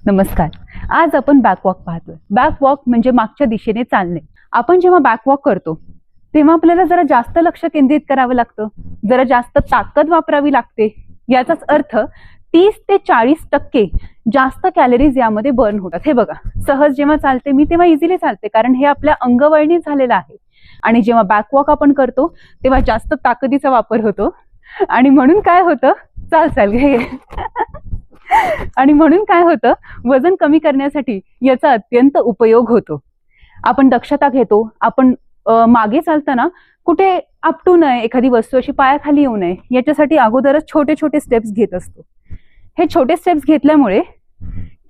नमस्कार. आज आपण बॅकवॉक पाहतोय. बॅकवॉक म्हणजे मागच्या दिशेने चालणे. आपण जेव्हा बॅकवॉक करतो तेव्हा आपल्याला जरा जास्त लक्ष केंद्रित करावं लागतं, जरा जास्त ताकद वापरावी लागते. याचाच अर्थ 30 ते 40% जास्त कॅलरीज यामध्ये बर्न होतात. हे बघा, सहज जेव्हा चालते मी तेव्हा इझिली चालते, कारण हे आपल्या अंगवळणी झालेलं आहे. आणि जेव्हा बॅकवॉक आपण करतो तेव्हा जास्त ताकदीचा वापर होतो आणि म्हणून काय होतं, चाल घे आणि म्हणून काय होतं, वजन कमी करण्यासाठी याचा अत्यंत उपयोग होतो. आपण दक्षता घेतो, आपण मागे चालताना कुठे आपटू नये, एखादी वस्तू अशी पायाखाली येऊ नये, याच्यासाठी अगोदरच छोटे छोटे स्टेप्स घेत असतो. हे छोटे स्टेप्स घेतल्यामुळे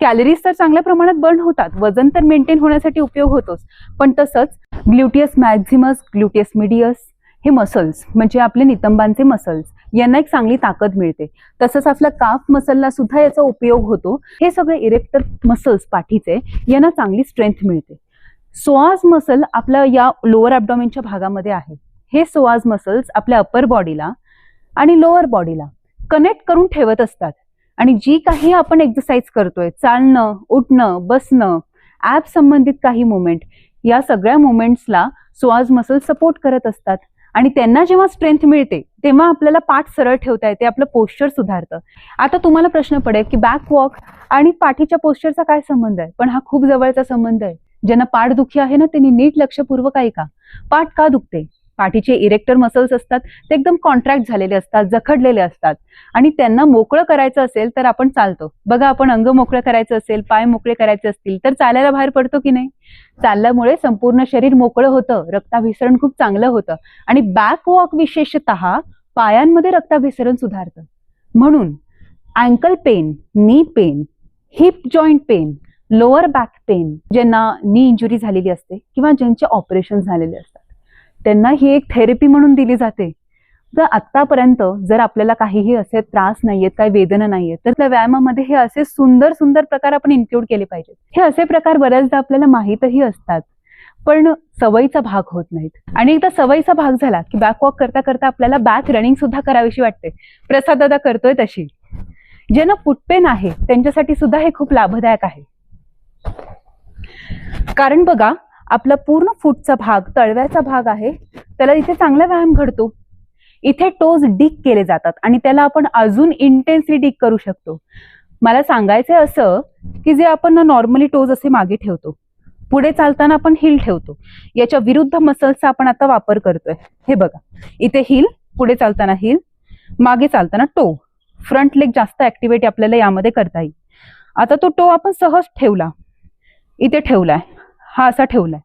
कॅलरीज तर चांगल्या प्रमाणात बर्न होतात, वजन तर मेंटेन होण्यासाठी उपयोग होतोच, पण तसंच ग्लुटियस मॅक्झिमस, ग्लुटियस मीडियस हे मसल्स म्हणजे आपले नितंबांचे मसल्स यांना एक चांगली ताकद मिळते. तसंच आपल्या काफ मसलला सुद्धा याचा उपयोग होतो. हे सगळे इरेक्टर मसल्स पाठीचे यांना चांगली स्ट्रेंथ मिळते. सोआज मसल आपल्या या लोअर ॲब्डॉमिनच्या भागामध्ये आहे. हे सोआज मसल्स आपल्या अप्पर बॉडीला आणि लोअर बॉडीला कनेक्ट करून ठेवत असतात. आणि जी काही आपण एक्सरसाइज करतोय, चालणं, उठणं, बसणं, ॲप संबंधित काही मुवमेंट, या सगळ्या मुवमेंट्सला सोआज मसल सपोर्ट करत असतात. आणि त्यांना जेव्हा स्ट्रेंथ मिळते तेव्हा आपल्याला पाठ सरळ ठेवता येते, आपलं पोश्चर सुधारतं. आता तुम्हाला प्रश्न पडेल की बॅकवॉक आणि पाठीच्या पोश्चरचा काय संबंध आहे? पण हा खूप जवळचा संबंध आहे. ज्यांना पाठदुखी आहे ना, त्यांनी नीट लक्षपूर्वक ऐका. पाठ का दुखते? पाठीचे इरेक्टर मसल्स असतात, ते एकदम कॉन्ट्रॅक्ट झालेले असतात, जखडलेले असतात आणि त्यांना मोकळं करायचं असेल तर आपण चालतो. बघा, आपण अंग मोकळं करायचं असेल, पाय मोकळे करायचे असतील तर चालायला बाहेर पडतो की नाही? चालल्यामुळे संपूर्ण शरीर मोकळं होतं, रक्ताभिसरण खूप चांगलं होतं आणि बॅकवॉक विशेषतः पायांमध्ये रक्ताभिसरण सुधारतं. म्हणून ankle pain, knee pain, hip joint pain, lower back pain, ज्यांना नी इंजुरी झालेली असते किंवा ज्यांचे ऑपरेशन झालेले असतात, त्यांना ही एक थेरपी म्हणून दिली जाते. तर आतापर्यंत जर आपल्याला काहीही असे त्रास नाहीयेत, काही वेदना नाहीयेत, तर त्या व्यायामामध्ये हे असे सुंदर सुंदर प्रकार आपण इन्क्लूड केले पाहिजेत. हे असे प्रकार बऱ्याचदा आपल्याला माहीतही असतात पण सवयीचा भाग होत नाहीत. आणि एकदा सवयीचा भाग झाला की बॅकवॉक करता करता आपल्याला बॅक रनिंग सुद्धा करावीशी वाटते. प्रसाद दादा करतोय तशी. ज्यांना फुटपेन आहे त्यांच्यासाठी सुद्धा हे खूप लाभदायक आहे. कारण बघा, आपला पूर्ण फूटचा भाग, तळव्याचा भाग आहे, त्याला इथे चांगला व्यायाम घडतो. इथे टोज डिक केले जातात आणि त्याला आपण अजून इंटेन्सली डिक करू शकतो. मला सांगायचंय असं की जे आपण नॉर्मली टोज असे मागे ठेवतो, पुढे चालताना आपण हिल ठेवतो, याच्या विरुद्ध मसल्सचा आपण आता वापर करतोय. हे बघा, इथे हिल, पुढे चालताना हिल, मागे चालताना टो. फ्रंट लेग जास्त ऍक्टिव्हेट आपल्याला यामध्ये करता येईल. आता तो टो आपण सहज ठेवला, इथे ठेवलाय, हा असा ठेवलाय.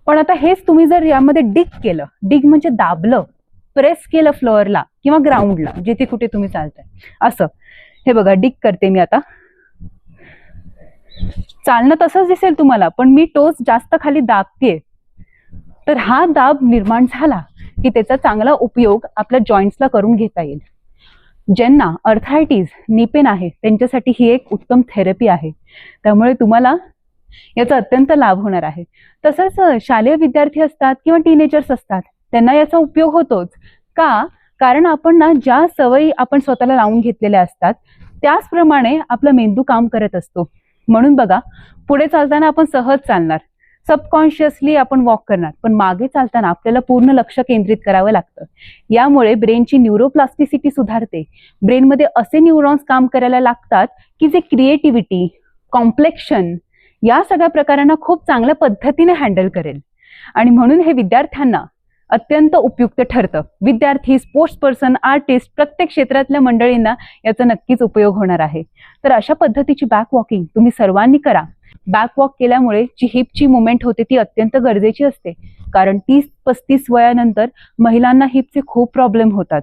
पण आता हेच तुम्ही जर यामध्ये डिग केलं, डिग म्हणजे दाबलं, प्रेस केलं फ्लोअरला किंवा ग्राउंडला, जिथे कुठे तुम्ही चालताय असं. हे बघा, डिग करते मी आता. चालणं तसंच दिसेल तुम्हाला, पण मी टोस जास्त खाली दाबते. तर हा दाब निर्माण झाला की त्याचा चांगला उपयोग आपल्या जॉईंट्सला करून घेता येईल. ज्यांना अर्थरायटिस, नी पेन आहे त्यांच्यासाठी ही एक उत्तम थेरपी आहे. त्यामुळे तुम्हाला याचा अत्यंत लाभ होणार आहे. तसंच शालेय विद्यार्थी असतात किंवा टीनेजर्स असतात, त्यांना याचा उपयोग होतोच. का? कारण आपण ना ज्या सवयी आपण स्वतःला लावून घेतलेल्या असतात त्याचप्रमाणे आपला मेंदू काम करत असतो. म्हणून बघा, पुढे चालताना आपण सहज चालणार, सबकॉन्शियसली आपण वॉक करणार, पण मागे चालताना आपल्याला पूर्ण लक्ष केंद्रित करावं लागतं. यामुळे ब्रेनची न्यूरोप्लास्टिसिटी सुधारते. ब्रेनमध्ये असे न्यूरॉन्स काम करायला लागतात की जे क्रिएटिव्हिटी, कॉम्प्लेक्शन या सगळ्या प्रकारांना खूप चांगल्या पद्धतीने हँडल करेल. आणि म्हणून हे विद्यार्थ्यांना अत्यंत उपयुक्त ठरतं. विद्यार्थी, स्पोर्ट्स पर्सन, आर्टिस्ट, प्रत्येक क्षेत्रातल्या मंडळींना याचा नक्कीच उपयोग होणार आहे. तर अशा पद्धतीची बॅक वॉकिंग तुम्ही सर्वांनी करा. बॅक वॉक केल्यामुळे जी हिपची मुवमेंट होते ती अत्यंत गरजेची असते. कारण 30-35 वयानंतर महिलांना हिपचे खूप प्रॉब्लेम होतात.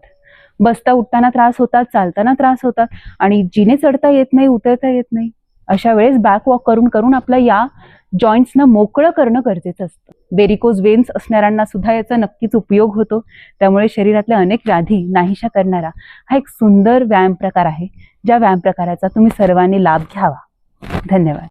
बसता उठताना त्रास होतात, चालताना त्रास होतात आणि जिने चढता येत नाही, उतरता येत नाही. अशा वेळेस बॅक वॉक करून करून आपल्या या जॉईंट्सना मोकळं करणं गरजेचं असतं. वेरिकोज वेन्स असणाऱ्यांना सुद्धा याचा नक्कीच उपयोग होतो. त्यामुळे शरीरातल्या अनेक व्याधी नाहीशा करणारा हा एक सुंदर व्यायाम प्रकार आहे, ज्या व्यायाम प्रकाराचा तुम्ही सर्वांनी लाभ घ्यावा. धन्यवाद.